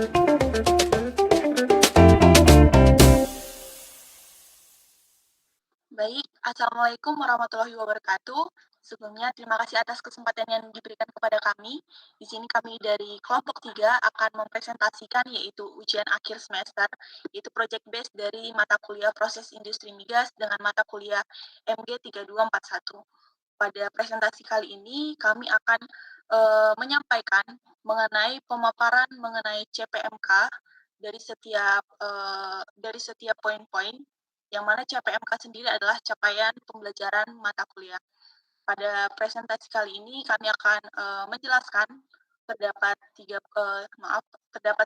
Baik, Assalamualaikum warahmatullahi wabarakatuh. Sebelumnya, terima kasih atas kesempatan yang diberikan kepada kami. Di sini kami dari kelompok 3 akan mempresentasikan yaitu ujian akhir semester, yaitu project based dari mata kuliah proses industri migas dengan mata kuliah MG 3241. Pada presentasi kali ini, kami akan menyampaikan mengenai pemaparan mengenai CPMK dari setiap poin-poin yang mana CPMK sendiri adalah capaian pembelajaran mata kuliah. Pada presentasi kali ini kami akan menjelaskan terdapat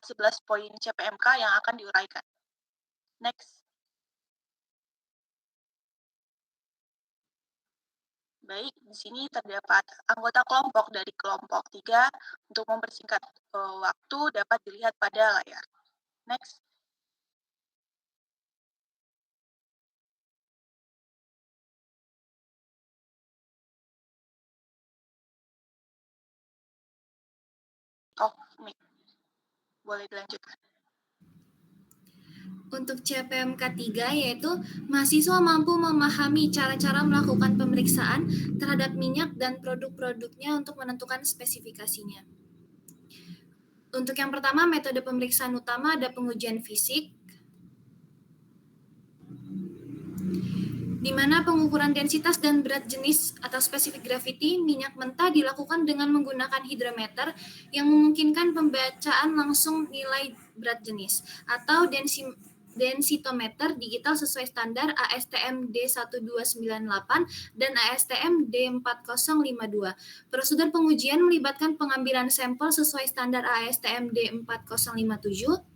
11 poin CPMK yang akan diuraikan. Next. Baik, di sini terdapat anggota kelompok dari kelompok 3 untuk mempersingkat waktu dapat dilihat pada layar. Next. Oh, boleh dilanjutkan. Untuk CPMK 3 yaitu mahasiswa mampu memahami cara-cara melakukan pemeriksaan terhadap minyak dan produk-produknya untuk menentukan spesifikasinya. Untuk yang pertama, metode pemeriksaan utama ada pengujian fisik, di mana pengukuran densitas dan berat jenis atau spesifik gravity minyak mentah dilakukan dengan menggunakan hidrometer yang memungkinkan pembacaan langsung nilai berat jenis atau densitometer digital sesuai standar ASTM D1298 dan ASTM D4052. Prosedur pengujian melibatkan pengambilan sampel sesuai standar ASTM D4057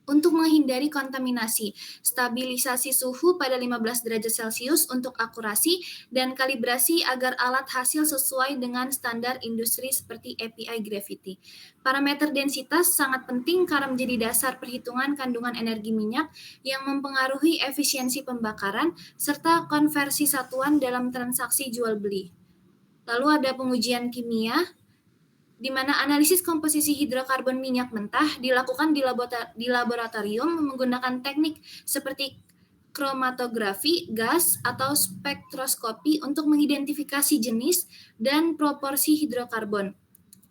untuk menghindari kontaminasi, stabilisasi suhu pada 15 derajat Celcius untuk akurasi, dan kalibrasi agar alat hasil sesuai dengan standar industri seperti API Gravity. Parameter densitas sangat penting karena menjadi dasar perhitungan kandungan energi minyak yang mempengaruhi efisiensi pembakaran, serta konversi satuan dalam transaksi jual-beli. Lalu ada pengujian kimia, di mana analisis komposisi hidrokarbon minyak mentah dilakukan di laboratorium menggunakan teknik seperti kromatografi gas atau spektroskopi untuk mengidentifikasi jenis dan proporsi hidrokarbon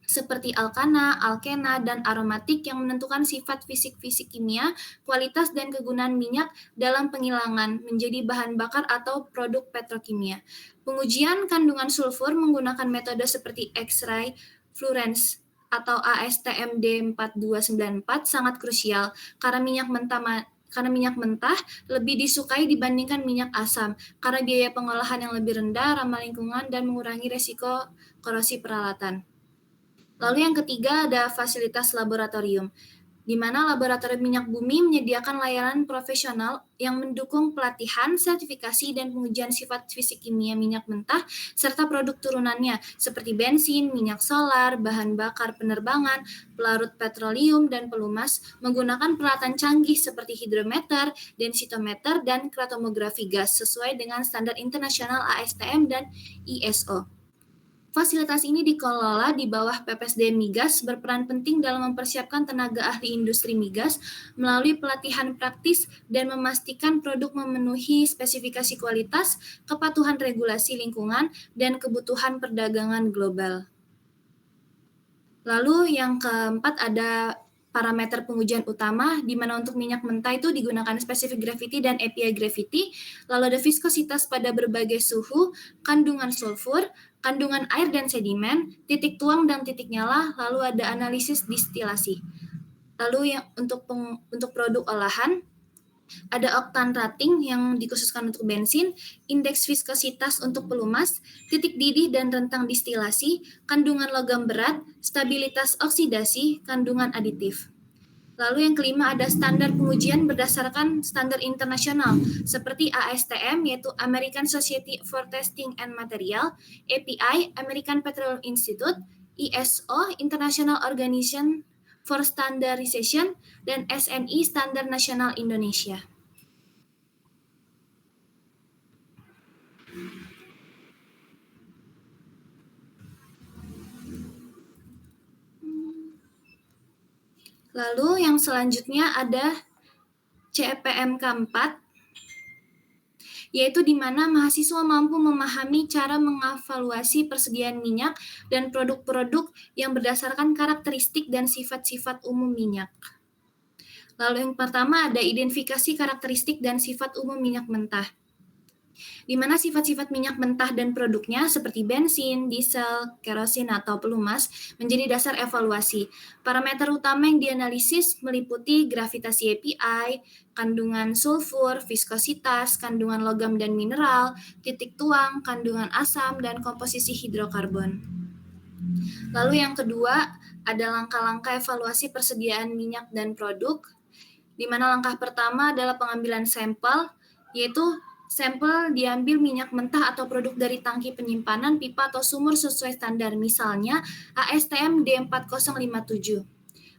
seperti alkana, alkena, dan aromatik yang menentukan sifat fisik-fisik kimia, kualitas, dan kegunaan minyak dalam penghilangan menjadi bahan bakar atau produk petrokimia. Pengujian kandungan sulfur menggunakan metode seperti X-ray fluorescence atau ASTM D4294 sangat krusial karena minyak mentah lebih disukai dibandingkan minyak asam karena biaya pengolahan yang lebih rendah, ramah lingkungan, dan mengurangi resiko korosi peralatan. Lalu yang ketiga ada fasilitas laboratorium, di mana laboratorium minyak bumi menyediakan layanan profesional yang mendukung pelatihan, sertifikasi, dan pengujian sifat fisik kimia minyak mentah, serta produk turunannya seperti bensin, minyak solar, bahan bakar penerbangan, pelarut petroleum, dan pelumas, menggunakan peralatan canggih seperti hidrometer, densitometer, dan kromatografi gas sesuai dengan standar internasional ASTM dan ISO. Fasilitas ini dikelola di bawah PPSDM Migas berperan penting dalam mempersiapkan tenaga ahli industri migas melalui pelatihan praktis dan memastikan produk memenuhi spesifikasi kualitas, kepatuhan regulasi lingkungan, dan kebutuhan perdagangan global. Lalu yang keempat ada parameter pengujian utama, di mana untuk minyak mentah itu digunakan spesifik gravity dan API gravity, lalu ada viskositas pada berbagai suhu, kandungan sulfur, kandungan air dan sedimen, titik tuang dan titik nyala, lalu ada analisis distilasi. Lalu yang untuk produk olahan, ada oktan rating yang dikhususkan untuk bensin, indeks viskositas untuk pelumas, titik didih dan rentang distilasi, kandungan logam berat, stabilitas oksidasi, kandungan aditif. Lalu yang kelima ada standar pengujian berdasarkan standar internasional seperti ASTM yaitu American Society for Testing and Material, API American Petroleum Institute, ISO International Organization for Standardization, dan SNI Standar Nasional Indonesia. Lalu yang selanjutnya ada CPM keempat, yaitu di mana mahasiswa mampu memahami cara mengevaluasi persediaan minyak dan produk-produk yang berdasarkan karakteristik dan sifat-sifat umum minyak. Lalu yang pertama ada identifikasi karakteristik dan sifat umum minyak mentah, di mana sifat-sifat minyak mentah dan produknya seperti bensin, diesel, kerosin, atau pelumas menjadi dasar evaluasi. Parameter utama yang dianalisis meliputi gravitasi API, kandungan sulfur, viskositas, kandungan logam dan mineral, titik tuang, kandungan asam, dan komposisi hidrokarbon. Lalu yang kedua, ada langkah-langkah evaluasi persediaan minyak dan produk, di mana langkah pertama adalah pengambilan sampel, yaitu sampel diambil minyak mentah atau produk dari tangki penyimpanan, pipa, atau sumur sesuai standar, misalnya ASTM D4057.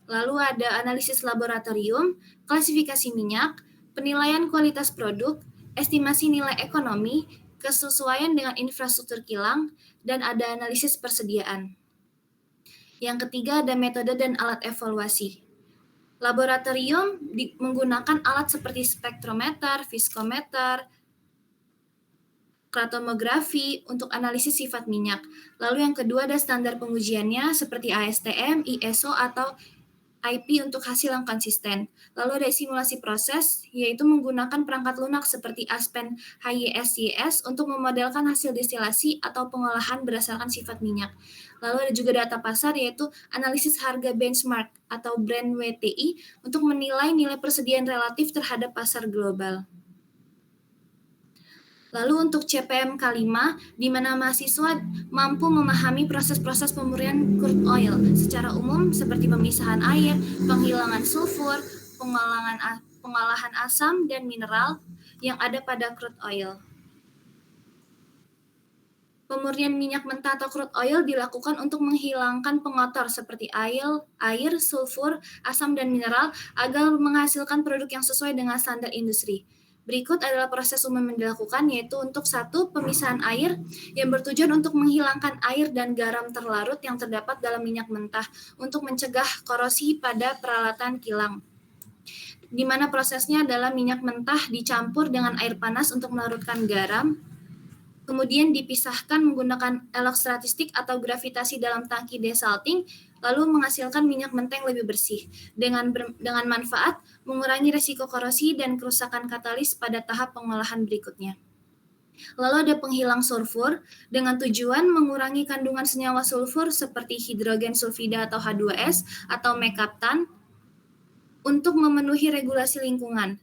Lalu ada analisis laboratorium, klasifikasi minyak, penilaian kualitas produk, estimasi nilai ekonomi, kesesuaian dengan infrastruktur kilang, dan ada analisis persediaan. Yang ketiga ada metode dan alat evaluasi. Laboratorium menggunakan alat seperti spektrometer, viskometer, kromatografi untuk analisis sifat minyak. Lalu yang kedua ada standar pengujiannya seperti ASTM, ISO, atau IP untuk hasil yang konsisten. Lalu ada simulasi proses, yaitu menggunakan perangkat lunak seperti Aspen HYSYS untuk memodelkan hasil destilasi atau pengolahan berdasarkan sifat minyak. Lalu ada juga data pasar, yaitu analisis harga benchmark atau brand WTI untuk menilai nilai persediaan relatif terhadap pasar global. Lalu untuk CPM kelima, di mana mahasiswa mampu memahami proses-proses pemurnian crude oil secara umum seperti pemisahan air, penghilangan sulfur, pengolahan asam dan mineral yang ada pada crude oil. Pemurnian minyak mentah atau crude oil dilakukan untuk menghilangkan pengotor seperti air, sulfur, asam, dan mineral agar menghasilkan produk yang sesuai dengan standar industri. Berikut adalah proses umum yang dilakukan, yaitu untuk satu, pemisahan air yang bertujuan untuk menghilangkan air dan garam terlarut yang terdapat dalam minyak mentah untuk mencegah korosi pada peralatan kilang, di mana prosesnya adalah minyak mentah dicampur dengan air panas untuk melarutkan garam, kemudian dipisahkan menggunakan elektrostatik atau gravitasi dalam tangki desalting, lalu menghasilkan minyak mentah yang lebih bersih, dengan manfaat mengurangi resiko korosi dan kerusakan katalis pada tahap pengolahan berikutnya. Lalu ada penghilang sulfur dengan tujuan mengurangi kandungan senyawa sulfur seperti hidrogen sulfida atau H2S atau mekaptan untuk memenuhi regulasi lingkungan.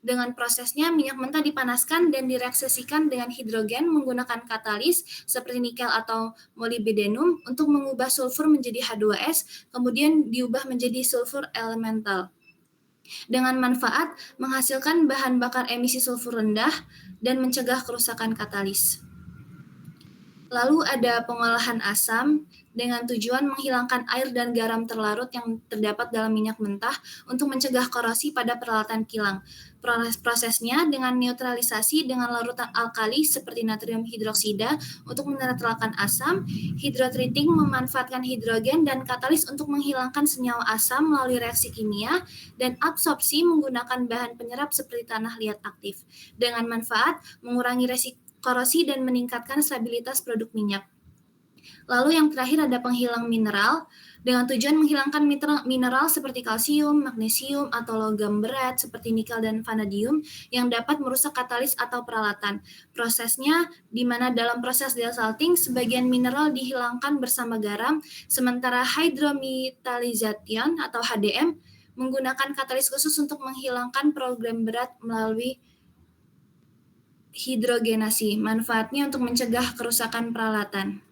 Dengan prosesnya, minyak mentah dipanaskan dan direaksikan dengan hidrogen menggunakan katalis seperti nikel atau molybdenum untuk mengubah sulfur menjadi H2S, kemudian diubah menjadi sulfur elemental. Dengan manfaat menghasilkan bahan bakar emisi sulfur rendah dan mencegah kerusakan katalis. Lalu ada pengolahan asam dengan tujuan menghilangkan air dan garam terlarut yang terdapat dalam minyak mentah untuk mencegah korosi pada peralatan kilang. Prosesnya dengan neutralisasi dengan larutan alkali seperti natrium hidroksida untuk menetralkan asam, hidrotreating memanfaatkan hidrogen dan katalis untuk menghilangkan senyawa asam melalui reaksi kimia, dan absorpsi menggunakan bahan penyerap seperti tanah liat aktif dengan manfaat mengurangi resiko korosi dan meningkatkan stabilitas produk minyak. Lalu yang terakhir ada penghilang mineral dengan tujuan menghilangkan mineral seperti kalsium, magnesium, atau logam berat seperti nikel dan vanadium yang dapat merusak katalis atau peralatan. Prosesnya di mana dalam proses desalting sebagian mineral dihilangkan bersama garam, sementara hydrometallization atau HDM menggunakan katalis khusus untuk menghilangkan program berat melalui hidrogenasi. Manfaatnya untuk mencegah kerusakan peralatan.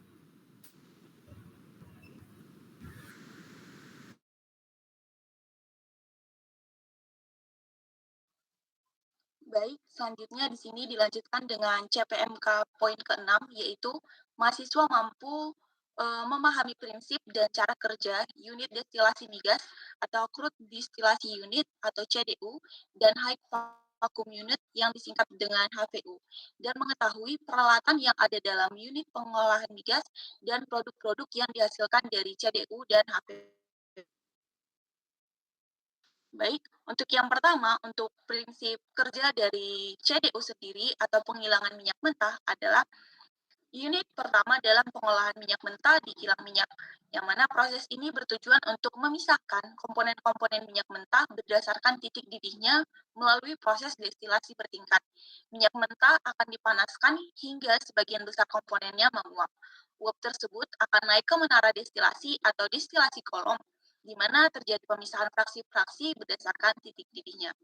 Baik, selanjutnya di sini dilanjutkan dengan CPMK poin ke-6, yaitu mahasiswa mampu memahami prinsip dan cara kerja unit destilasi migas atau crude distillation unit atau CDU dan high vacuum unit yang disingkat dengan HVU, dan mengetahui peralatan yang ada dalam unit pengolahan migas dan produk-produk yang dihasilkan dari CDU dan HVU. Baik, untuk yang pertama, untuk prinsip kerja dari CDU sendiri atau penghilangan minyak mentah adalah unit pertama dalam pengolahan minyak mentah di kilang minyak, yang mana proses ini bertujuan untuk memisahkan komponen-komponen minyak mentah berdasarkan titik didihnya melalui proses destilasi bertingkat. Minyak mentah akan dipanaskan hingga sebagian besar komponennya menguap. Uap tersebut akan naik ke menara destilasi atau destilasi kolom, di mana terjadi pemisahan fraksi-fraksi berdasarkan titik didihnya.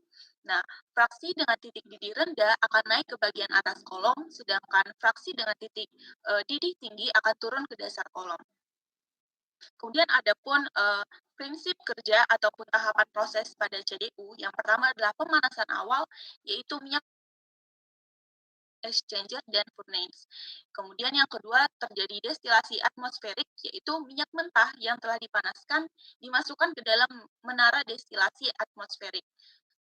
Nah, fraksi dengan titik didih rendah akan naik ke bagian atas kolom, sedangkan fraksi dengan titik didih tinggi akan turun ke dasar kolom. Kemudian ada pun prinsip kerja ataupun tahapan proses pada CDU. Yang pertama adalah pemanasan awal, yaitu minyak exchanger dan furnace. Kemudian yang kedua terjadi destilasi atmosferik, yaitu minyak mentah yang telah dipanaskan dimasukkan ke dalam menara destilasi atmosferik.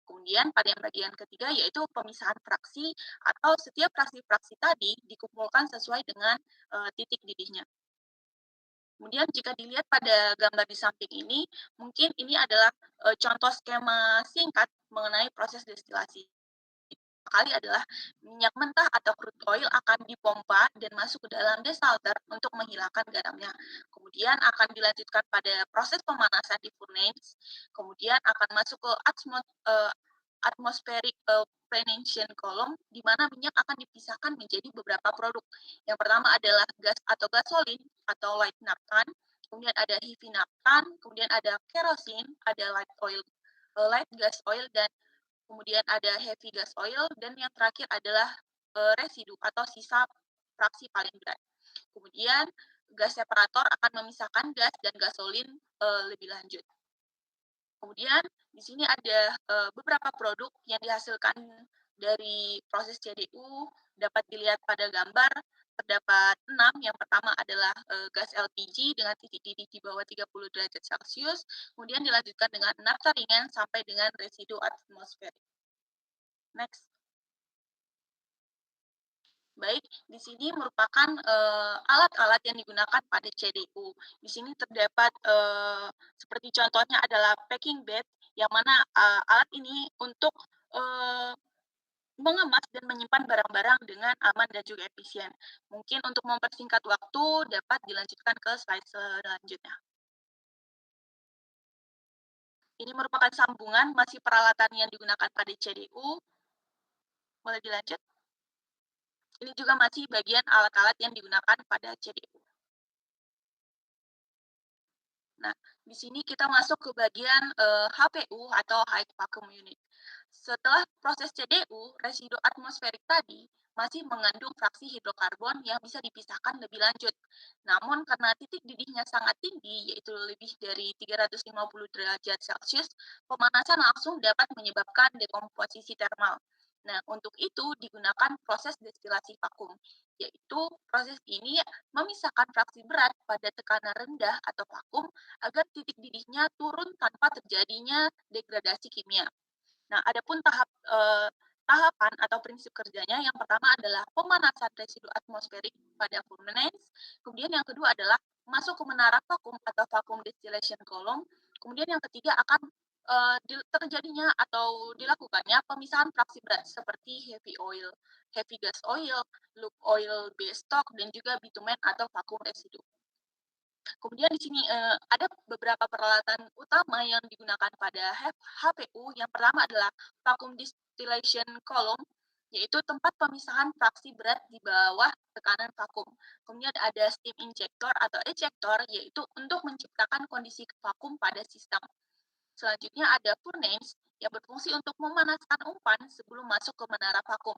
Kemudian pada yang bagian ketiga yaitu pemisahan fraksi atau setiap fraksi-fraksi tadi dikumpulkan sesuai dengan titik didihnya. Kemudian jika dilihat pada gambar di samping ini, mungkin ini adalah contoh skema singkat mengenai proses destilasi. Kali adalah minyak mentah atau crude oil akan dipompa dan masuk ke dalam desalter untuk menghilangkan garamnya. Kemudian akan dilanjutkan pada proses pemanasan di furnace, kemudian akan masuk ke atmospheric prenation column, di mana minyak akan dipisahkan menjadi beberapa produk. Yang pertama adalah gas atau gasolin atau light naphthalene, kemudian ada heavy naphthalene, kemudian ada kerosene, ada light oil, light gas oil, dan kemudian ada heavy gas oil, dan yang terakhir adalah residu atau sisa fraksi paling berat. Kemudian gas separator akan memisahkan gas dan gasolin lebih lanjut. Kemudian di sini ada beberapa produk yang dihasilkan dari proses CDU, dapat dilihat pada gambar. Terdapat 6. Yang pertama adalah gas LPG dengan titik didih di bawah 30 derajat Celcius, kemudian dilanjutkan dengan nafta ringan sampai dengan residu atmosferik. Next. Baik, di sini merupakan alat-alat yang digunakan pada CDU. Di sini terdapat seperti contohnya adalah packing bed, yang mana alat ini untuk uh, mengemas dan menyimpan barang-barang dengan aman dan juga efisien. Mungkin untuk mempersingkat waktu dapat dilanjutkan ke slide selanjutnya. Ini merupakan sambungan masih peralatan yang digunakan pada CDU. Boleh dilanjut? Ini juga masih bagian alat-alat yang digunakan pada CDU. Nah, di sini kita masuk ke bagian HPU atau High Vacuum Unit. Setelah proses CDU, residu atmosferik tadi masih mengandung fraksi hidrokarbon yang bisa dipisahkan lebih lanjut. Namun karena titik didihnya sangat tinggi, yaitu lebih dari 350 derajat Celcius, pemanasan langsung dapat menyebabkan dekomposisi termal. Nah, untuk itu digunakan proses destilasi vakum, yaitu proses ini memisahkan fraksi berat pada tekanan rendah atau vakum agar titik didihnya turun tanpa terjadinya degradasi kimia. Nah, adapun tahapan atau prinsip kerjanya, yang pertama adalah pemanasan residu atmosferik pada furnace, kemudian yang kedua adalah masuk ke menara vakum atau vacuum distillation column, kemudian yang ketiga akan terjadinya atau dilakukannya pemisahan fraksi berat seperti heavy oil, heavy gas oil, lube oil base stock, dan juga bitumen atau vakum residu. Kemudian di sini ada beberapa peralatan utama yang digunakan pada HPU. Yang pertama adalah vacuum distillation column, yaitu tempat pemisahan fraksi berat di bawah tekanan vakum. Kemudian ada steam injector atau ejector, yaitu untuk menciptakan kondisi vakum pada sistem. Selanjutnya ada furnace yang berfungsi untuk memanaskan umpan sebelum masuk ke menara vakum.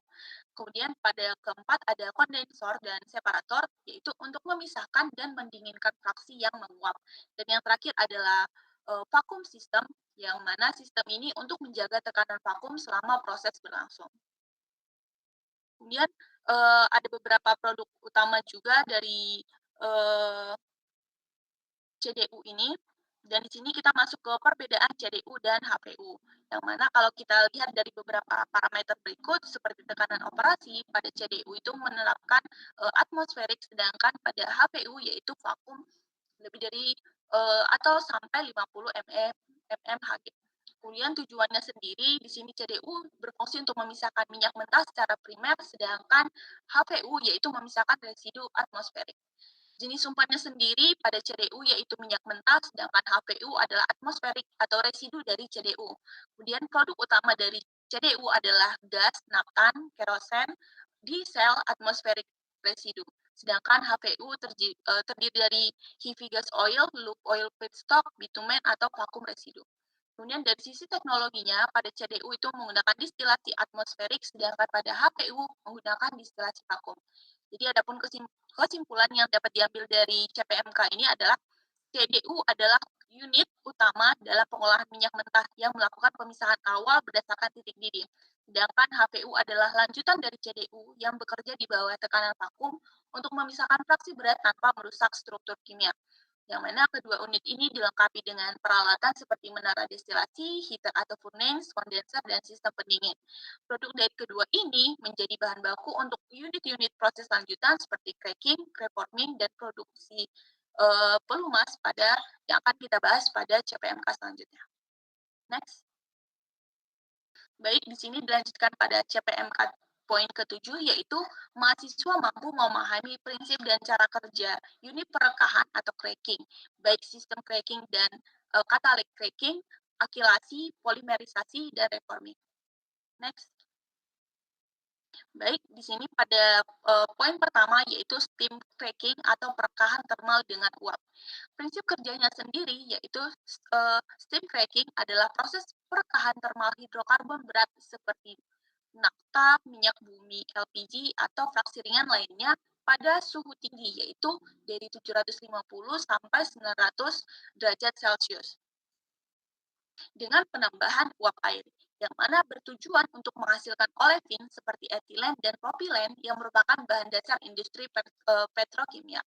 Kemudian pada keempat ada kondensor dan separator, yaitu untuk memisahkan dan mendinginkan fraksi yang menguap. Dan yang terakhir adalah vakum system, yang mana sistem ini untuk menjaga tekanan vakum selama proses berlangsung. Kemudian ada beberapa produk utama juga dari CDU ini, dan di sini kita masuk ke perbedaan CDU dan HPU. Yang mana kalau kita lihat dari beberapa parameter berikut, seperti tekanan operasi, pada CDU itu menerapkan atmosferik, sedangkan pada HPU yaitu vakum lebih dari atau sampai 50 mmHg. Kemudian tujuannya sendiri, di sini CDU berfungsi untuk memisahkan minyak mentah secara primer, sedangkan HPU yaitu memisahkan residu atmosferik. Jenis umpannya sendiri pada CDU yaitu minyak mentah, sedangkan HPU adalah atmosferik atau residu dari CDU. Kemudian produk utama dari CDU adalah gas, naftan, kerosen, diesel, atmosferik residu. Sedangkan HPU terdiri dari heavy gas oil, lube oil feedstock, bitumen, atau vakum residu. Kemudian dari sisi teknologinya, pada CDU itu menggunakan distilasi atmosferik, sedangkan pada HPU menggunakan distilasi vakum. Jadi adapun kesimpulan yang dapat diambil dari CPMK ini adalah CDU adalah unit utama dalam pengolahan minyak mentah yang melakukan pemisahan awal berdasarkan titik didih. Sedangkan HPU adalah lanjutan dari CDU yang bekerja di bawah tekanan vakum untuk memisahkan fraksi berat tanpa merusak struktur kimia, yang mana kedua unit ini dilengkapi dengan peralatan seperti menara destilasi, heater atau furnace, kondenser, dan sistem pendingin. Produk dari kedua ini menjadi bahan baku untuk unit-unit proses lanjutan seperti cracking, reforming, dan produksi pelumas yang akan kita bahas pada CPMK selanjutnya. Next. Baik, di sini dilanjutkan pada CPMK poin ke-7, yaitu mahasiswa mampu memahami prinsip dan cara kerja unit perekahan atau cracking, baik sistem cracking dan katalik cracking, akilasi, polimerisasi, dan reforming. Next. Baik, di sini pada poin pertama yaitu steam cracking atau perekahan termal dengan uap. Prinsip kerjanya sendiri yaitu steam cracking adalah proses perekahan termal hidrokarbon berat seperti nafta, minyak bumi, LPG, atau fraksi ringan lainnya pada suhu tinggi yaitu dari 750 sampai 900 derajat Celcius dengan penambahan uap air, yang mana bertujuan untuk menghasilkan olefin seperti etilen dan propilen yang merupakan bahan dasar industri petrokimia.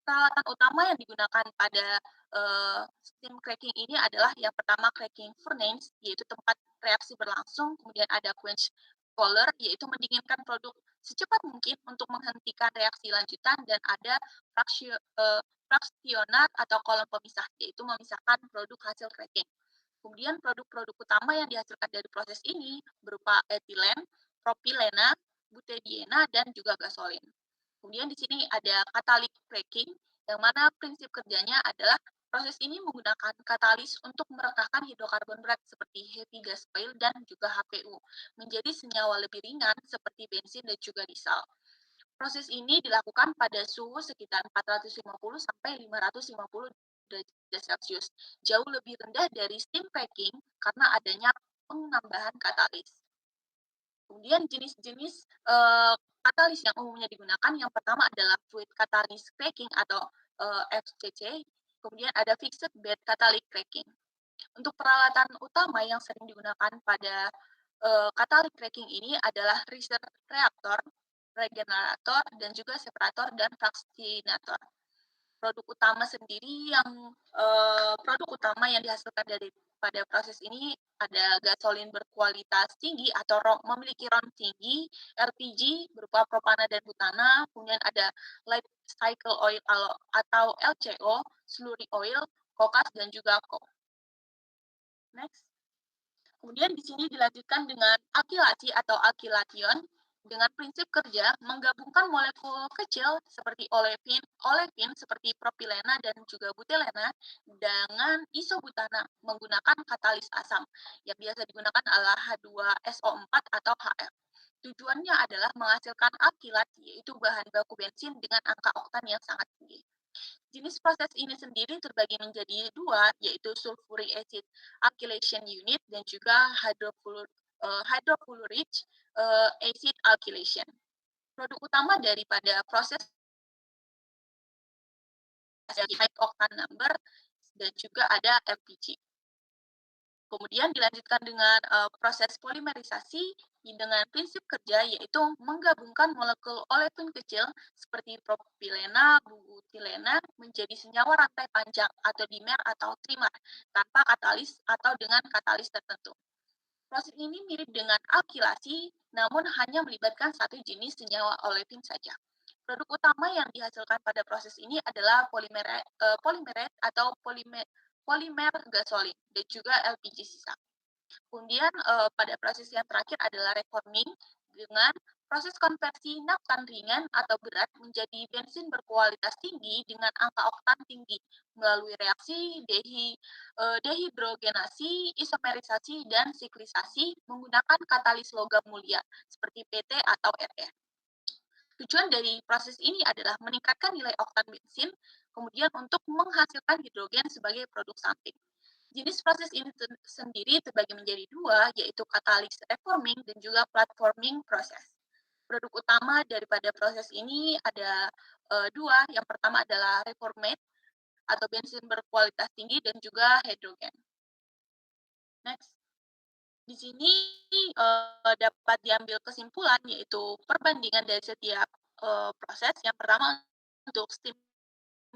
Peralatan utama yang digunakan pada steam cracking ini adalah yang pertama cracking furnace, yaitu tempat reaksi berlangsung, kemudian ada quench cooler, yaitu mendinginkan produk secepat mungkin untuk menghentikan reaksi lanjutan, dan ada fraksionar atau kolom pemisah, yaitu memisahkan produk hasil cracking. Kemudian produk-produk utama yang dihasilkan dari proses ini berupa etilen, propilena, butadiena, dan juga gasolin. Kemudian di sini ada katalytic cracking, yang mana prinsip kerjanya adalah proses ini menggunakan katalis untuk merekahkan hidrokarbon berat seperti heavy gas oil dan juga HPU menjadi senyawa lebih ringan seperti bensin dan juga diesel. Proses ini dilakukan pada suhu sekitar 450 sampai 550 derajat Celcius, jauh lebih rendah dari steam cracking karena adanya penambahan katalis. Kemudian jenis-jenis katalis yang umumnya digunakan, yang pertama adalah fluid catalyst cracking atau FCC, kemudian ada fixed bed catalytic cracking. Untuk peralatan utama yang sering digunakan pada catalytic cracking ini adalah reaktor, regenerator, dan juga separator dan fraksinator. Produk utama yang dihasilkan dari pada proses ini ada gasolin berkualitas tinggi atau memiliki ROM tinggi, LPG berupa propana dan butana, kemudian ada light cycle oil atau LCO, slurry oil, kokas, dan juga coke. Next. Kemudian di sini dilanjutkan dengan akilasi atau akilation dengan prinsip kerja menggabungkan molekul kecil seperti olefin seperti propilena dan juga butilena dengan isobutana menggunakan katalis asam yang biasa digunakan adalah H2SO4 atau HF. Tujuannya adalah menghasilkan akilat, yaitu bahan baku bensin dengan angka oktan yang sangat tinggi. Jenis proses ini sendiri terbagi menjadi dua, yaitu sulfuric acid alkylation unit dan juga hydrofluoric acid alkylation. Produk utama daripada proses high octane number dan juga ada LPG. Kemudian dilanjutkan dengan proses polimerisasi dengan prinsip kerja yaitu menggabungkan molekul olefin kecil seperti propilena, butilena menjadi senyawa rantai panjang atau dimer atau trimer tanpa katalis atau dengan katalis tertentu. Proses ini mirip dengan alkilasi, namun hanya melibatkan satu jenis senyawa olefin saja. Produk utama yang dihasilkan pada proses ini adalah polimerat atau polimer gasolin dan juga LPG sisa. Kemudian pada proses yang terakhir adalah reforming dengan proses konversi naftan ringan atau berat menjadi bensin berkualitas tinggi dengan angka oktan tinggi melalui reaksi dehidrogenasi, isomerisasi, dan siklisasi menggunakan katalis logam mulia seperti PT atau RE. Tujuan dari proses ini adalah meningkatkan nilai oktan bensin, kemudian untuk menghasilkan hidrogen sebagai produk samping. Jenis proses ini sendiri terbagi menjadi dua, yaitu katalis reforming dan juga platforming proses. Produk utama daripada proses ini ada dua. Yang pertama adalah reformate atau bensin berkualitas tinggi dan juga hidrogen. Next. Di sini dapat diambil kesimpulan yaitu perbandingan dari setiap proses. Yang pertama untuk steam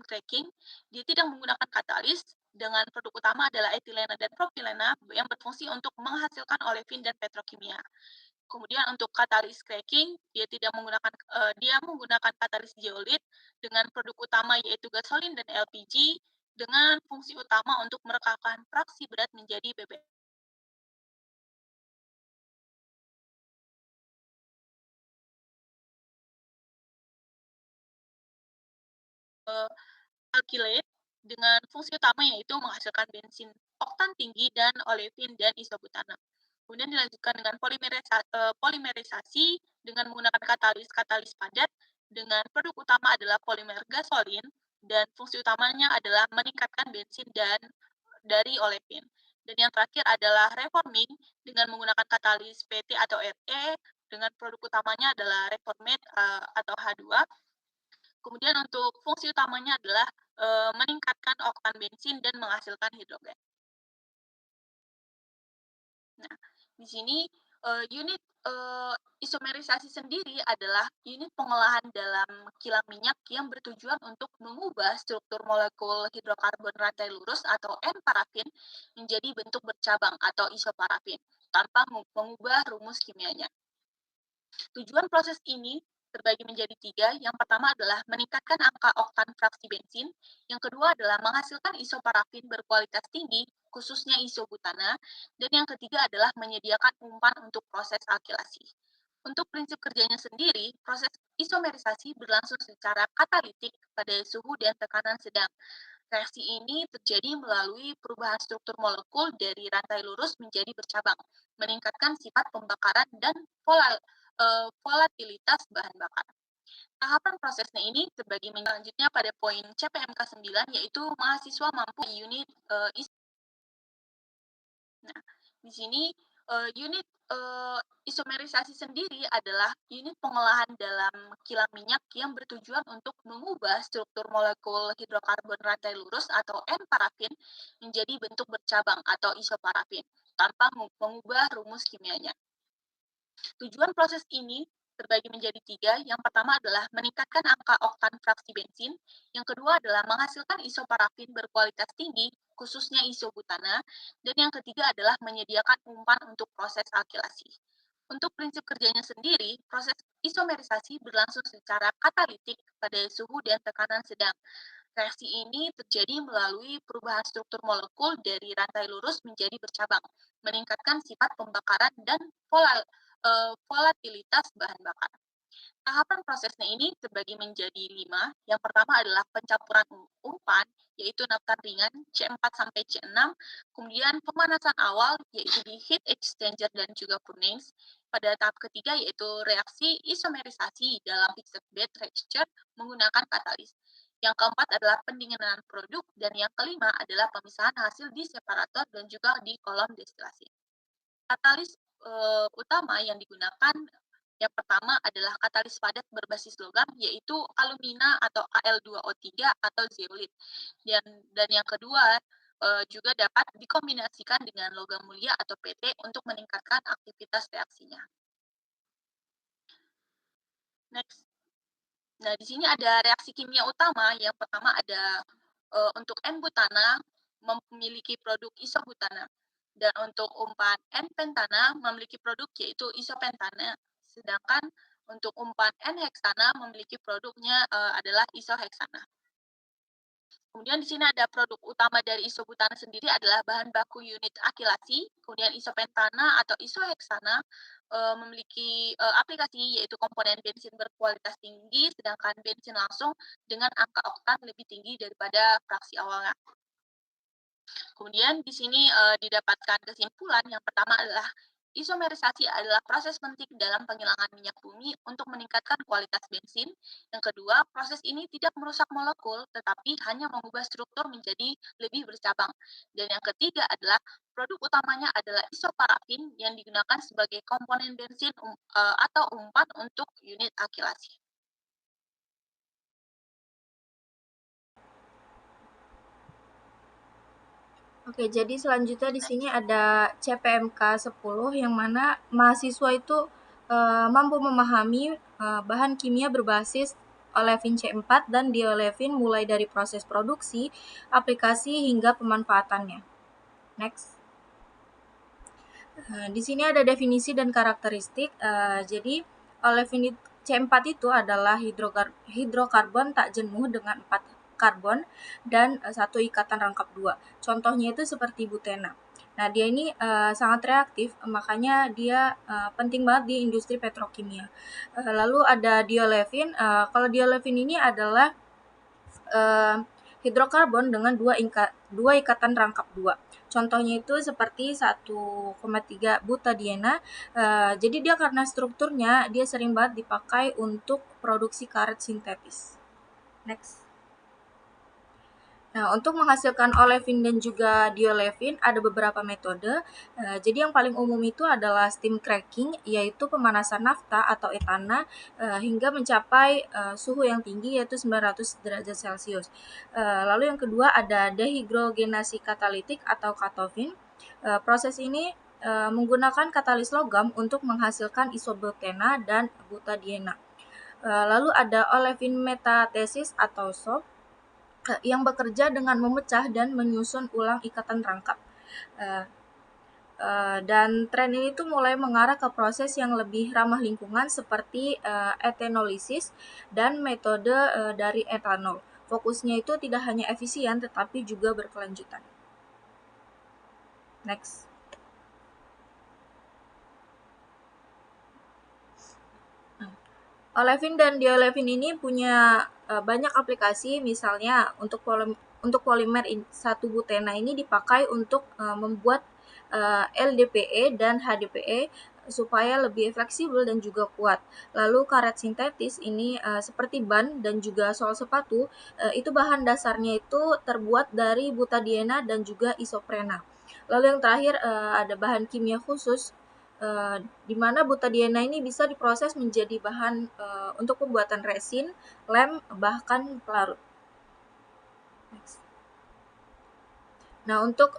cracking, dia tidak menggunakan katalis dengan produk utama adalah etilena dan propilena yang berfungsi untuk menghasilkan olefin dan petrokimia. Kemudian untuk katalis cracking, dia menggunakan katalis zeolit dengan produk utama yaitu gasolin dan LPG dengan fungsi utama untuk merekatkan fraksi berat menjadi BBM. Alkylate dengan fungsi utama yaitu menghasilkan bensin oktan tinggi dan olefin dan isobutana. Kemudian dilanjutkan dengan polimerisasi dengan menggunakan katalis padat dengan produk utama adalah polimer gasolin dan fungsi utamanya adalah meningkatkan bensin dan dari olefin. Dan yang terakhir adalah reforming dengan menggunakan katalis PT atau RE dengan produk utamanya adalah reformate atau H2. Kemudian untuk fungsi utamanya adalah meningkatkan oktan bensin dan menghasilkan hidrogen. Nah, di sini unit isomerisasi sendiri adalah unit pengolahan dalam kilang minyak yang bertujuan untuk mengubah struktur molekul hidrokarbon rantai lurus atau N-parafin menjadi bentuk bercabang atau isoparafin tanpa mengubah rumus kimianya. Tujuan proses ini terbagi menjadi tiga. Yang pertama adalah meningkatkan angka oktan fraksi bensin. Yang kedua adalah menghasilkan isoparafin berkualitas tinggi, khususnya isobutana. Dan yang ketiga adalah menyediakan umpan untuk proses alkilasi. Untuk prinsip kerjanya sendiri, proses isomerisasi berlangsung secara katalitik pada suhu dan tekanan sedang. Reaksi ini terjadi melalui perubahan struktur molekul dari rantai lurus menjadi bercabang, meningkatkan sifat pembakaran dan volatilitas bahan bakar. Tahapan prosesnya ini terbagi selanjutnya pada poin CPMK 9, yaitu mahasiswa mampu unit Nah, di sini unit isomerisasi sendiri adalah unit pengolahan dalam kilang minyak yang bertujuan untuk mengubah struktur molekul hidrokarbon rantai lurus atau N-parafin menjadi bentuk bercabang atau isoparafin tanpa mengubah rumus kimianya. Tujuan proses ini terbagi menjadi tiga. Yang pertama adalah meningkatkan angka oktan fraksi bensin. Yang kedua adalah menghasilkan isoparafin berkualitas tinggi, khususnya isobutana. Dan yang ketiga adalah menyediakan umpan untuk proses alkilasi. Untuk prinsip kerjanya sendiri, proses isomerisasi berlangsung secara katalitik pada suhu dan tekanan sedang. Reaksi ini terjadi melalui perubahan struktur molekul dari rantai lurus menjadi bercabang, meningkatkan sifat pembakaran dan volatilitas bahan bakar. Tahapan prosesnya ini terbagi menjadi 5. Yang pertama adalah pencampuran umpan, yaitu naftan ringan C4 sampai C6. Kemudian pemanasan awal, yaitu di heat exchanger dan juga furnace. Pada tahap ketiga, yaitu reaksi isomerisasi dalam fixed bed texture menggunakan katalis. Yang keempat adalah pendinginan produk, dan yang kelima adalah pemisahan hasil di separator dan juga di kolom destilasi. Katalis utama yang digunakan yang pertama adalah katalis padat berbasis logam, yaitu alumina atau Al2O3 atau zeolit. Dan yang kedua juga dapat dikombinasikan dengan logam mulia atau PT untuk meningkatkan aktivitas reaksinya. Next. Nah, di sini ada reaksi kimia utama. Yang pertama ada untuk N-butana memiliki produk isobutana. Dan untuk umpan N-pentana memiliki produk yaitu isopentana. Sedangkan untuk umpan N-heksana memiliki produknya adalah isoheksana. Kemudian di sini ada produk utama dari isobutana sendiri adalah bahan baku unit akilasi, kemudian isopentana atau isoheksana memiliki aplikasi yaitu komponen bensin berkualitas tinggi, sedangkan bensin langsung dengan angka oktan lebih tinggi daripada fraksi awalnya. Kemudian di sini didapatkan kesimpulan yang pertama adalah isomerisasi adalah proses penting dalam penghilangan minyak bumi untuk meningkatkan kualitas bensin. Yang kedua, proses ini tidak merusak molekul, tetapi hanya mengubah struktur menjadi lebih bercabang. Dan yang ketiga adalah produk utamanya adalah isoparafin yang digunakan sebagai komponen bensin atau umpan untuk unit akilasi. Oke, jadi selanjutnya di sini ada CPMK 10 yang mana mahasiswa itu mampu memahami bahan kimia berbasis olefin C4 dan diolefin mulai dari proses produksi, aplikasi hingga pemanfaatannya. Next. Di sini ada definisi dan karakteristik. Jadi olefin C4 itu adalah hidrokarbon tak jenuh dengan 4 karbon dan satu ikatan rangkap 2. Contohnya itu seperti butena. Nah, dia ini sangat reaktif, makanya dia penting banget di industri petrokimia. Lalu ada diolefin. Kalau diolefin ini adalah hidrokarbon dengan dua ikatan rangkap 2. Contohnya itu seperti 1,3 butadiena. Jadi dia karena strukturnya dia sering banget dipakai untuk produksi karet sintetis. Next. Nah, untuk menghasilkan olefin dan juga diolefin ada beberapa metode. Jadi yang paling umum itu adalah steam cracking, yaitu pemanasan nafta atau etana hingga mencapai suhu yang tinggi yaitu 900 derajat Celcius. Lalu yang kedua ada dehidrogenasi katalitik atau katofin. Proses ini menggunakan katalis logam untuk menghasilkan isobutena dan butadiena. Lalu ada olefin metatesis atau SOP yang bekerja dengan memecah dan menyusun ulang ikatan rangkap. Dan tren ini tuh mulai mengarah ke proses yang lebih ramah lingkungan seperti etanolisis dan metode dari etanol. Fokusnya itu tidak hanya efisien tetapi juga berkelanjutan. Next. Olefin dan diolefin ini punya banyak aplikasi, misalnya untuk polimer 1-butena ini dipakai untuk membuat LDPE dan HDPE supaya lebih fleksibel dan juga kuat. Lalu karet sintetis ini seperti ban dan juga sol sepatu itu bahan dasarnya itu terbuat dari butadiena dan juga isoprena. Lalu yang terakhir ada bahan kimia khusus di mana butadiena ini bisa diproses menjadi bahan untuk pembuatan resin, lem, bahkan pelarut. Next. Nah, untuk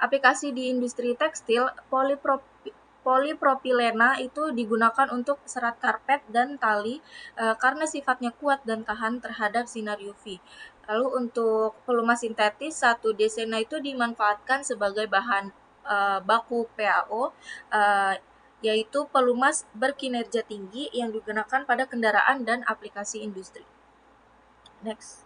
aplikasi di industri tekstil, polipropilena itu digunakan untuk serat karpet dan tali karena sifatnya kuat dan tahan terhadap sinar UV. Lalu untuk pelumas sintetis, 1-desena itu dimanfaatkan sebagai bahan baku PAO, yaitu pelumas berkinerja tinggi yang digunakan pada kendaraan dan aplikasi industri. Next.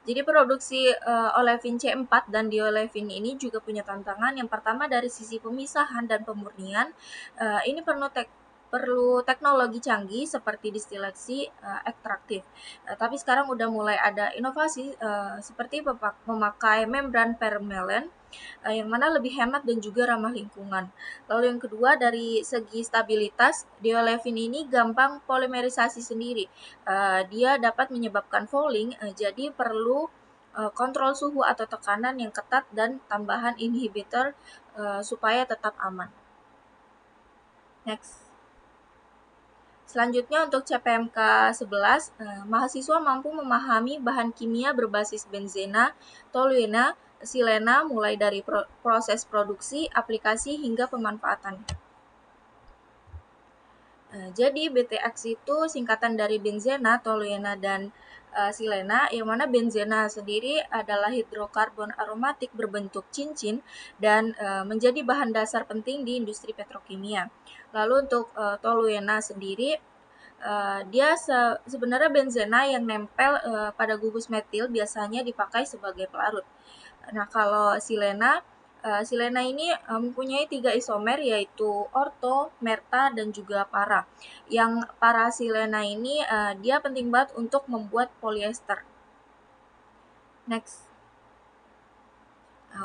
Jadi produksi olefin C4 dan diolefin ini juga punya tantangan. Yang pertama dari sisi pemisahan dan pemurnian, ini perlu teknologi canggih seperti distilasi ekstraktif. Tapi sekarang udah mulai ada inovasi seperti memakai membran permelen yang mana lebih hemat dan juga ramah lingkungan. Lalu yang kedua dari segi stabilitas, diolefin ini gampang polimerisasi sendiri. Dia dapat menyebabkan fouling, jadi perlu kontrol suhu atau tekanan yang ketat dan tambahan inhibitor supaya tetap aman. Next. Selanjutnya untuk CPMK 11, mahasiswa mampu memahami bahan kimia berbasis benzena, toluena, silena mulai dari proses produksi, aplikasi hingga pemanfaatan. Jadi BTX itu singkatan dari benzena, toluena, dan silena, yang mana benzena sendiri adalah hidrokarbon aromatik berbentuk cincin dan menjadi bahan dasar penting di industri petrokimia. Lalu untuk toluena sendiri Dia sebenarnya benzena yang nempel pada gugus metil biasanya dipakai sebagai pelarut. Nah, kalau silena ini mempunyai 3 isomer yaitu orto, merta, dan juga para. Yang para silena ini dia penting banget untuk membuat polyester. Next.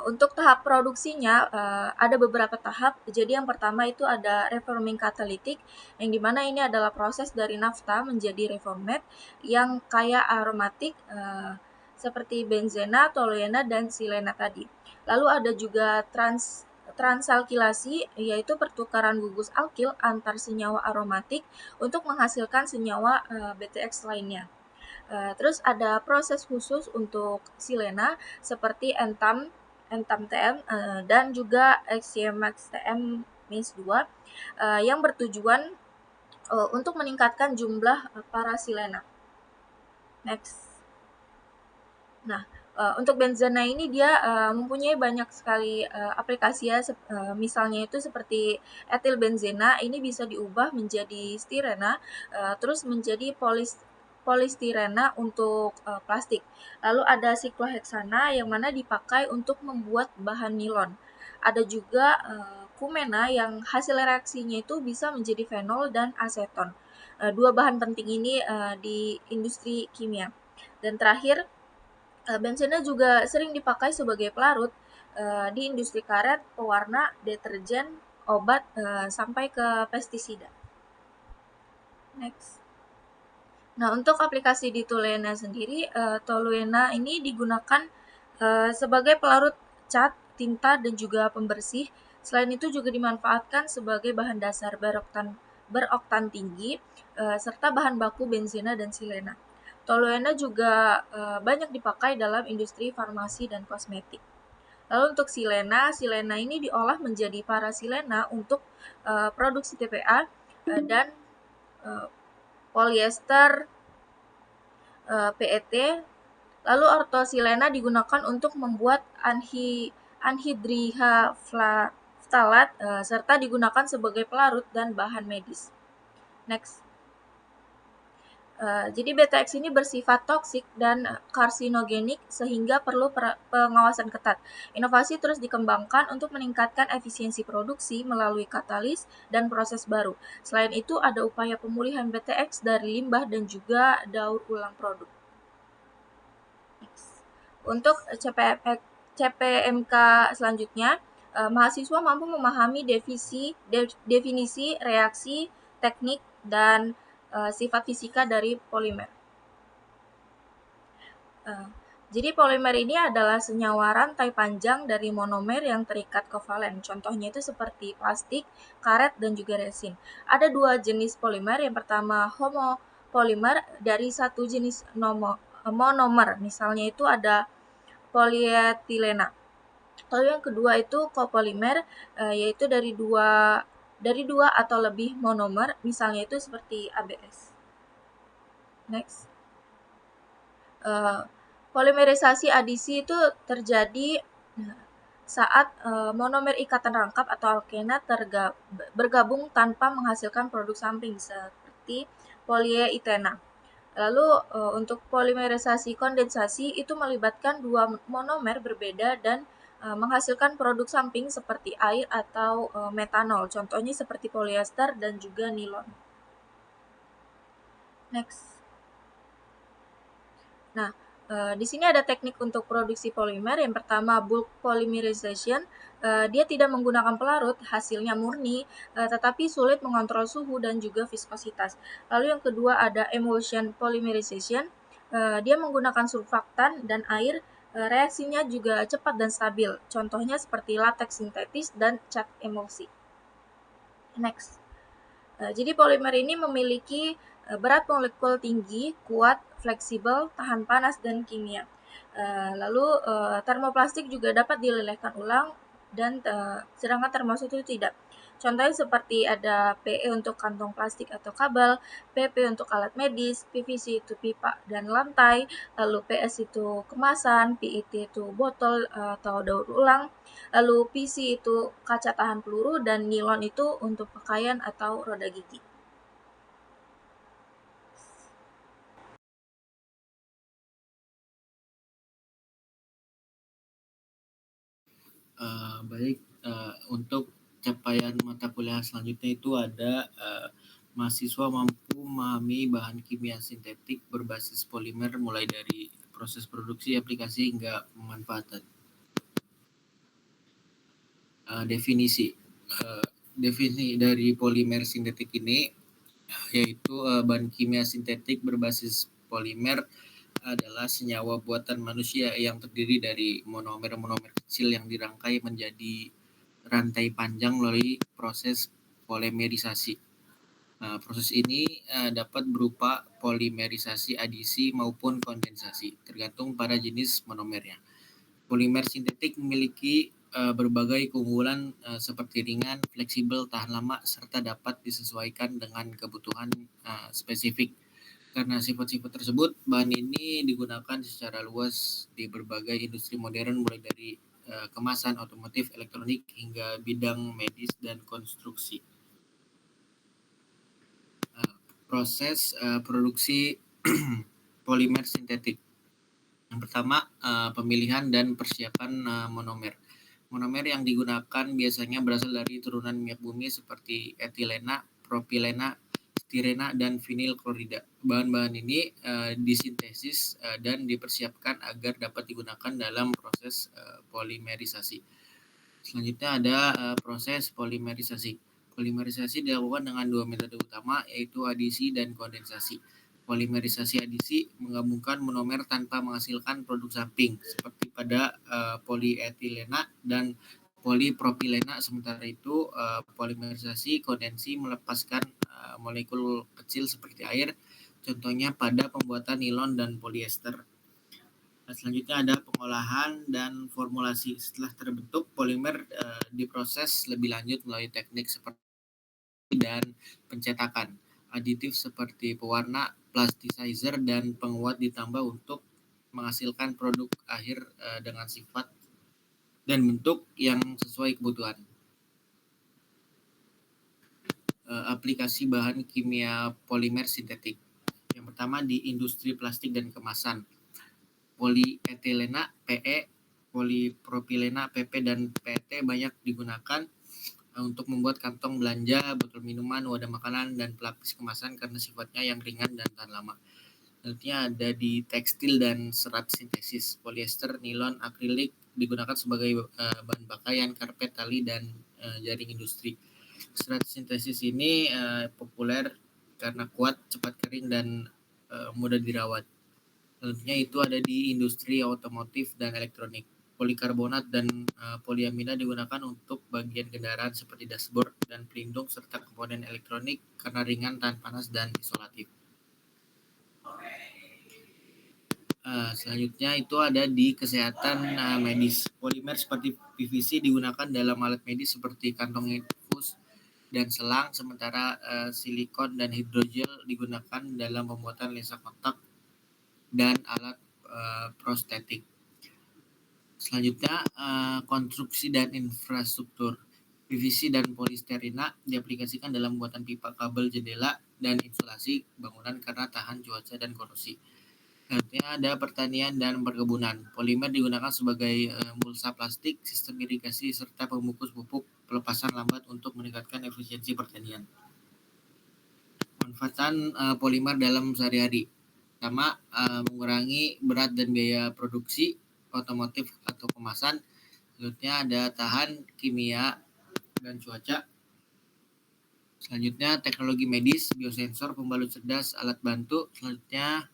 Untuk tahap produksinya ada beberapa tahap. Jadi yang pertama itu ada reforming catalytic, yang dimana ini adalah proses dari nafta menjadi reformate yang kaya aromatik seperti benzena, toluena, dan silena tadi. Lalu ada juga transalkilasi, yaitu pertukaran gugus alkil antar senyawa aromatik untuk menghasilkan senyawa BTX lainnya. Terus ada proses khusus untuk silena seperti entam TM dan juga XYMAX TM -2 yang bertujuan untuk meningkatkan jumlah para silena. Next. Nah, untuk benzena ini dia mempunyai banyak sekali aplikasi ya, misalnya itu seperti etil benzena ini bisa diubah menjadi stirena, terus menjadi polistirena untuk plastik. Lalu ada sikloheksana yang mana dipakai untuk membuat bahan nilon. Ada juga kumena yang hasil reaksinya itu bisa menjadi fenol dan aseton. Dua bahan penting ini di industri kimia. Dan terakhir, benzena juga sering dipakai sebagai pelarut di industri karet, pewarna, deterjen, obat, sampai ke pestisida. Next. Nah, untuk aplikasi di toluena sendiri, toluena ini digunakan sebagai pelarut cat, tinta, dan juga pembersih. Selain itu juga dimanfaatkan sebagai bahan dasar beroktan tinggi, serta bahan baku benzena dan silena. Toluena juga banyak dipakai dalam industri farmasi dan kosmetik. Lalu untuk silena ini diolah menjadi parasilena untuk produksi TPA dan polyester, PET. Lalu ortosilena digunakan untuk membuat anhidrihaftalat serta digunakan sebagai pelarut dan bahan medis. Next. Jadi BTX ini bersifat toksik dan karsinogenik sehingga perlu pengawasan ketat. Inovasi terus dikembangkan untuk meningkatkan efisiensi produksi melalui katalis dan proses baru. Selain itu ada upaya pemulihan BTX dari limbah dan juga daur ulang produk. Untuk CPMK selanjutnya, mahasiswa mampu memahami definisi reaksi, teknik, dan sifat fisika dari polimer. Jadi polimer ini adalah senyawa rantai panjang dari monomer yang terikat kovalen. Contohnya itu seperti plastik, karet, dan juga resin. Ada 2 jenis polimer. Yang pertama homopolimer dari satu jenis monomer. Misalnya itu ada polietilena. Lalu yang kedua itu copolimer, yaitu dari dua atau lebih monomer, misalnya itu seperti ABS. Next. Polimerisasi adisi itu terjadi saat monomer ikatan rangkap atau alkena bergabung tanpa menghasilkan produk samping seperti polietilena. Lalu untuk polimerisasi kondensasi itu melibatkan 2 monomer berbeda dan menghasilkan produk samping seperti air atau metanol. Contohnya seperti polyester dan juga nilon. Next. Nah, di sini ada teknik untuk produksi polimer. Yang pertama bulk polymerization. Dia tidak menggunakan pelarut, hasilnya murni, tetapi sulit mengontrol suhu dan juga viskositas. Lalu yang kedua ada emulsion polymerization. Dia menggunakan surfaktan dan air. Reaksinya juga cepat dan stabil. Contohnya seperti latex sintetis dan cat emulsi. Next. Jadi polimer ini memiliki berat molekul tinggi, kuat, fleksibel, tahan panas, dan kimia. Lalu termoplastik juga dapat dilelehkan ulang dan sedangkan termos itu tidak. Contohnya seperti ada PE untuk kantong plastik atau kabel, PP untuk alat medis, PVC itu pipa dan lantai, lalu PS itu kemasan, PET itu botol atau daur ulang, lalu PC itu kaca tahan peluru, dan nilon itu untuk pakaian atau roda gigi. Baik, untuk capaian mata kuliah selanjutnya itu ada mahasiswa mampu memahami bahan kimia sintetik berbasis polimer mulai dari proses produksi, aplikasi hingga pemanfaatan. Definisi dari polimer sintetik ini yaitu bahan kimia sintetik berbasis polimer adalah senyawa buatan manusia yang terdiri dari monomer-monomer kecil yang dirangkai menjadi rantai panjang melalui proses polimerisasi. Proses ini dapat berupa polimerisasi adisi maupun kondensasi, tergantung pada jenis monomernya. Polimer sintetik memiliki berbagai keunggulan seperti ringan, fleksibel, tahan lama, serta dapat disesuaikan dengan kebutuhan spesifik. Karena sifat-sifat tersebut, bahan ini digunakan secara luas di berbagai industri modern mulai dari kemasan, otomotif, elektronik, hingga bidang medis dan konstruksi. Proses produksi polimer sintetik. Yang pertama, pemilihan dan persiapan monomer. Monomer yang digunakan biasanya berasal dari turunan minyak bumi seperti etilena, propilena, stirena, dan vinil klorida. Bahan-bahan ini disintesis dan dipersiapkan agar dapat digunakan dalam proses polimerisasi. Selanjutnya ada proses polimerisasi. Polimerisasi dilakukan dengan dua metode utama, yaitu adisi dan kondensasi. Polimerisasi adisi menggabungkan monomer tanpa menghasilkan produk samping, seperti pada polietilena dan polipropilena. Sementara itu, polimerisasi kondensi melepaskan molekul kecil seperti air, contohnya pada pembuatan nilon dan polyester. Selanjutnya ada pengolahan dan formulasi. Setelah terbentuk, polimer diproses lebih lanjut melalui teknik seperti dan pencetakan. Aditif seperti pewarna, plasticizer, dan penguat ditambah untuk menghasilkan produk akhir dengan sifat dan bentuk yang sesuai kebutuhan. Aplikasi bahan kimia polimer sintetik. Yang pertama di industri plastik dan kemasan. Polietilena PE, polipropilena PP, dan PET banyak digunakan untuk membuat kantong belanja, botol minuman, wadah makanan, dan pelapis kemasan karena sifatnya yang ringan dan tahan lama. Selanjutnya ada di tekstil dan serat sintesis. Polyester, nilon, akrilik digunakan sebagai bahan pakaian, karpet, tali, dan jaring industri. Serat sintesis ini populer karena kuat, cepat kering, dan mudah dirawat. Selanjutnya itu ada di industri otomotif dan elektronik. Polikarbonat dan poliamida digunakan untuk bagian kendaraan seperti dashboard dan pelindung serta komponen elektronik karena ringan, tahan panas, dan isolatif. Selanjutnya itu ada di kesehatan medis. Polimer seperti PVC digunakan dalam alat medis seperti kantong infus dan selang, sementara silikon dan hidrogel digunakan dalam pembuatan lensa kontak dan alat prostetik. Selanjutnya konstruksi dan infrastruktur. PVC dan polisterina diaplikasikan dalam pembuatan pipa, kabel, jendela, dan insulasi bangunan karena tahan cuaca dan korosi. Selanjutnya ada pertanian dan perkebunan. Polimer digunakan sebagai mulsa plastik, sistem irigasi, serta pembungkus pupuk pelepasan lambat untuk meningkatkan efisiensi pertanian. Manfaatan polimer dalam sehari-hari. Pertama, mengurangi berat dan biaya produksi otomotif atau kemasan. Selanjutnya ada tahan kimia dan cuaca. Selanjutnya teknologi medis, biosensor, pembalut cerdas, alat bantu. Selanjutnya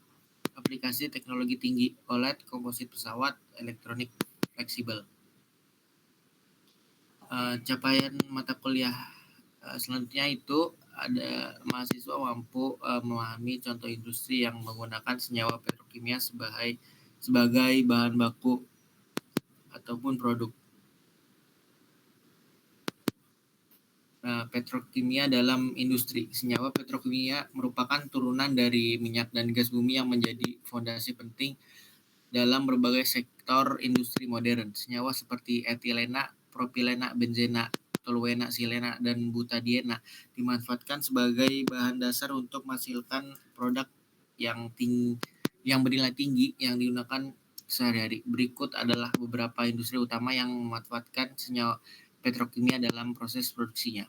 aplikasi teknologi tinggi, OLED, komposit pesawat, elektronik fleksibel. Capaian mata kuliah selanjutnya itu ada mahasiswa mampu memahami contoh industri yang menggunakan senyawa petrokimia sebagai bahan baku ataupun produk. Petrokimia dalam industri. Senyawa petrokimia merupakan turunan dari minyak dan gas bumi yang menjadi fondasi penting dalam berbagai sektor industri modern. Senyawa seperti etilena, propilena, benzena, toluena, silena, dan butadiena dimanfaatkan sebagai bahan dasar untuk menghasilkan produk yang bernilai tinggi yang digunakan sehari-hari. Berikut adalah beberapa industri utama yang memanfaatkan senyawa petrokimia dalam proses produksinya.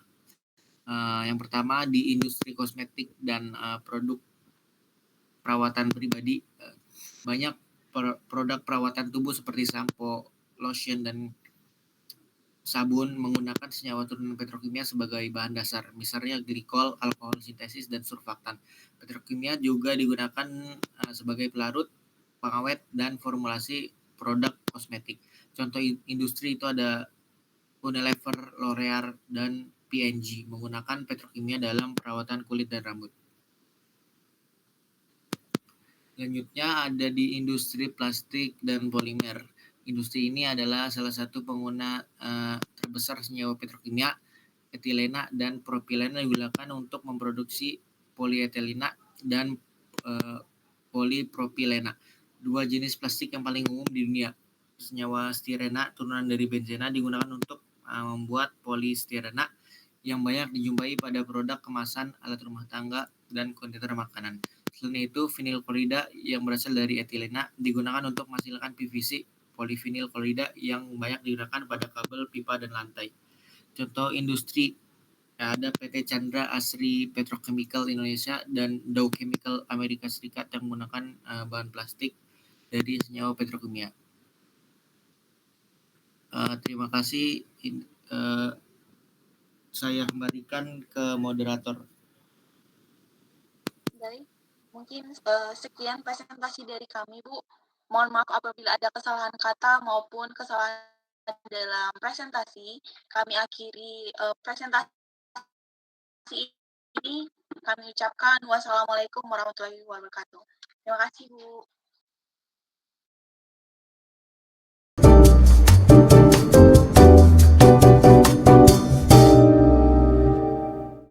Yang pertama di industri kosmetik dan produk perawatan pribadi, banyak produk perawatan tubuh seperti sampo, lotion, dan sabun menggunakan senyawa turunan petrokimia sebagai bahan dasar, misalnya glikol, alkohol sintesis, dan surfaktan. Petrokimia juga digunakan sebagai pelarut, pengawet, dan formulasi produk kosmetik. Contoh industri itu ada Unilever, L'Oreal, dan P&G menggunakan petrokimia dalam perawatan kulit dan rambut. Selanjutnya ada di industri plastik dan polimer. Industri ini adalah salah satu pengguna terbesar senyawa petrokimia, etilena dan propilena digunakan untuk memproduksi polietilena dan polipropilena, dua jenis plastik yang paling umum di dunia. Senyawa stirena, turunan dari benzena, digunakan untuk membuat polistirena yang banyak dijumpai pada produk kemasan, alat rumah tangga, dan kontainer makanan. Selain itu, vinil klorida yang berasal dari etilena digunakan untuk menghasilkan PVC, polivinil klorida yang banyak digunakan pada kabel, pipa, dan lantai. Contoh industri ada PT Chandra Asri Petrochemical Indonesia dan Dow Chemical Amerika Serikat yang menggunakan bahan plastik dari senyawa petrokimia. Terima kasih. Saya kembalikan ke moderator. Baik, mungkin sekian presentasi dari kami, Bu. Mohon maaf apabila ada kesalahan kata maupun kesalahan dalam presentasi. Kami akhiri presentasi ini. Kami ucapkan wassalamualaikum warahmatullahi wabarakatuh. Terima kasih, Bu.